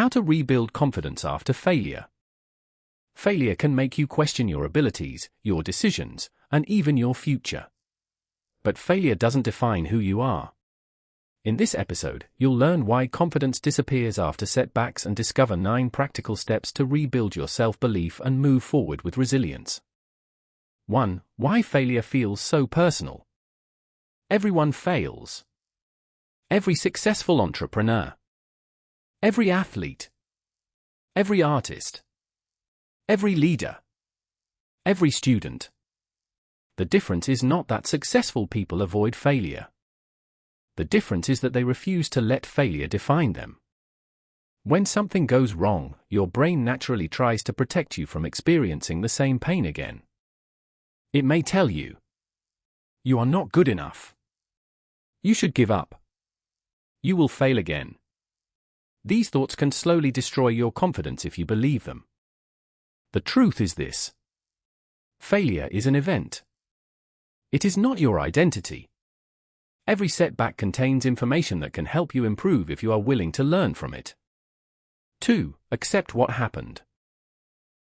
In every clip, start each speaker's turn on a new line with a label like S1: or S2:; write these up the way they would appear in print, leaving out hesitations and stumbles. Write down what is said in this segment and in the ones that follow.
S1: How to rebuild confidence after failure. Failure can make you question your abilities, your decisions, and even your future. But failure doesn't define who you are. In this episode, you'll learn why confidence disappears after setbacks and discover 9 practical steps to rebuild your self-belief and move forward with resilience. 1. Why failure feels so personal. Everyone fails. Every successful entrepreneur. Every athlete. Every artist. Every leader. Every student. The difference is not that successful people avoid failure. The difference is that they refuse to let failure define them. When something goes wrong, your brain naturally tries to protect you from experiencing the same pain again. It may tell you, "You are not good enough. You should give up. You will fail again." These thoughts can slowly destroy your confidence if you believe them. The truth is this: failure is an event. It is not your identity. Every setback contains information that can help you improve if you are willing to learn from it. 2. Accept what happened.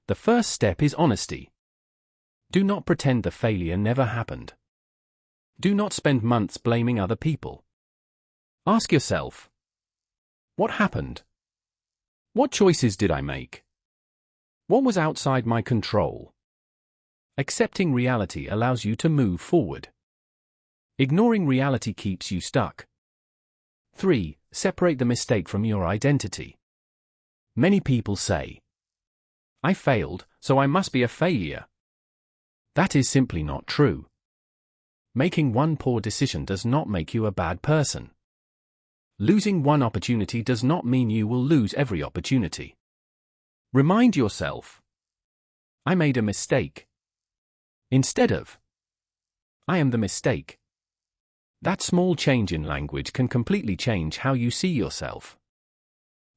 S1: The first step is honesty. Do not pretend the failure never happened. Do not spend months blaming other people. Ask yourself, what happened? What choices did I make? What was outside my control? Accepting reality allows you to move forward. Ignoring reality keeps you stuck. 3. Separate the mistake from your identity. Many people say, "I failed, so I must be a failure." That is simply not true. Making one poor decision does not make you a bad person. Losing one opportunity does not mean you will lose every opportunity. Remind yourself, "I made a mistake," instead of, "I am the mistake." That small change in language can completely change how you see yourself.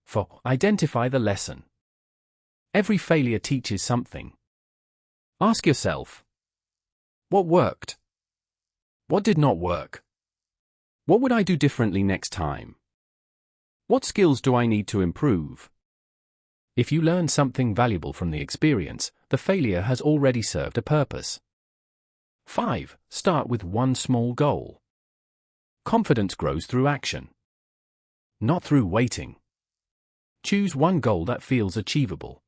S1: 4. Identify the lesson. Every failure teaches something. Ask yourself, what worked? What did not work? What would I do differently next time? What skills do I need to improve? If you learn something valuable from the experience, the failure has already served a purpose. 5. Start with one small goal. Confidence grows through action, not through waiting. Choose one goal that feels achievable.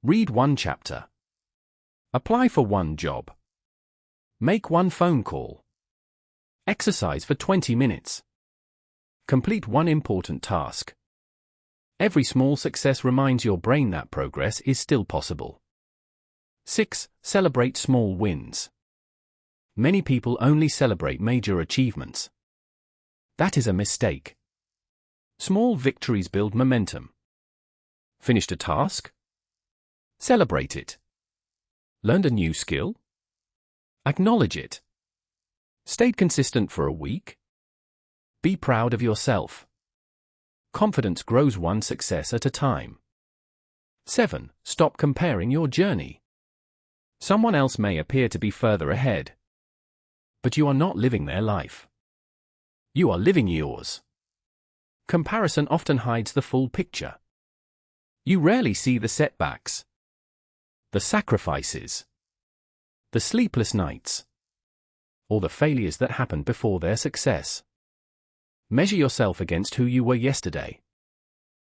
S1: Read one chapter. Apply for one job. Make one phone call. Exercise for 20 minutes. Complete one important task. Every small success reminds your brain that progress is still possible. 6. Celebrate small wins. Many people only celebrate major achievements. That is a mistake. Small victories build momentum. Finished a task? Celebrate it. Learned a new skill? Acknowledge it. Stayed consistent for a week? Be proud of yourself. Confidence grows one success at a time. 7. Stop comparing your journey. Someone else may appear to be further ahead, but you are not living their life. You are living yours. Comparison often hides the full picture. You rarely see the setbacks, the sacrifices, the sleepless nights, or the failures that happened before their success. Measure yourself against who you were yesterday,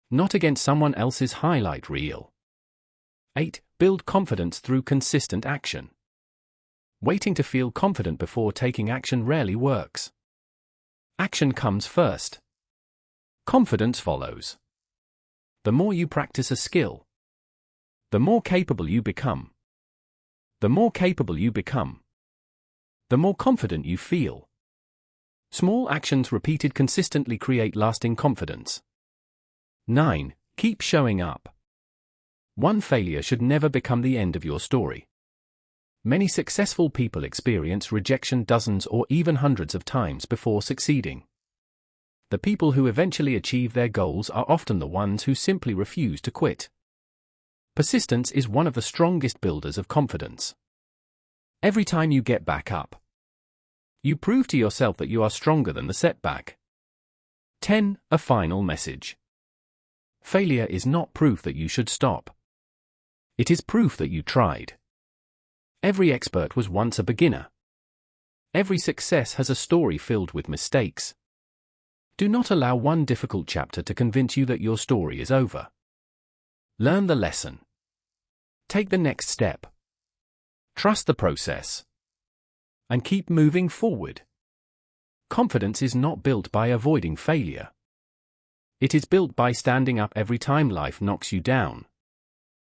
S1: not against someone else's highlight reel. 8. Build confidence through consistent action. Waiting to feel confident before taking action rarely works. Action comes first. Confidence follows. The more you practice a skill, the more capable you become. The more capable you become, the more confident you feel. Small actions repeated consistently create lasting confidence. 9. Keep showing up. One failure should never become the end of your story. Many successful people experience rejection dozens or even hundreds of times before succeeding. The people who eventually achieve their goals are often the ones who simply refuse to quit. Persistence is one of the strongest builders of confidence. Every time you get back up, you prove to yourself that you are stronger than the setback. 10. A final message. Failure is not proof that you should stop. It is proof that you tried. Every expert was once a beginner. Every success has a story filled with mistakes. Do not allow one difficult chapter to convince you that your story is over. Learn the lesson. Take the next step. Trust the process. And keep moving forward. Confidence is not built by avoiding failure. It is built by standing up every time life knocks you down.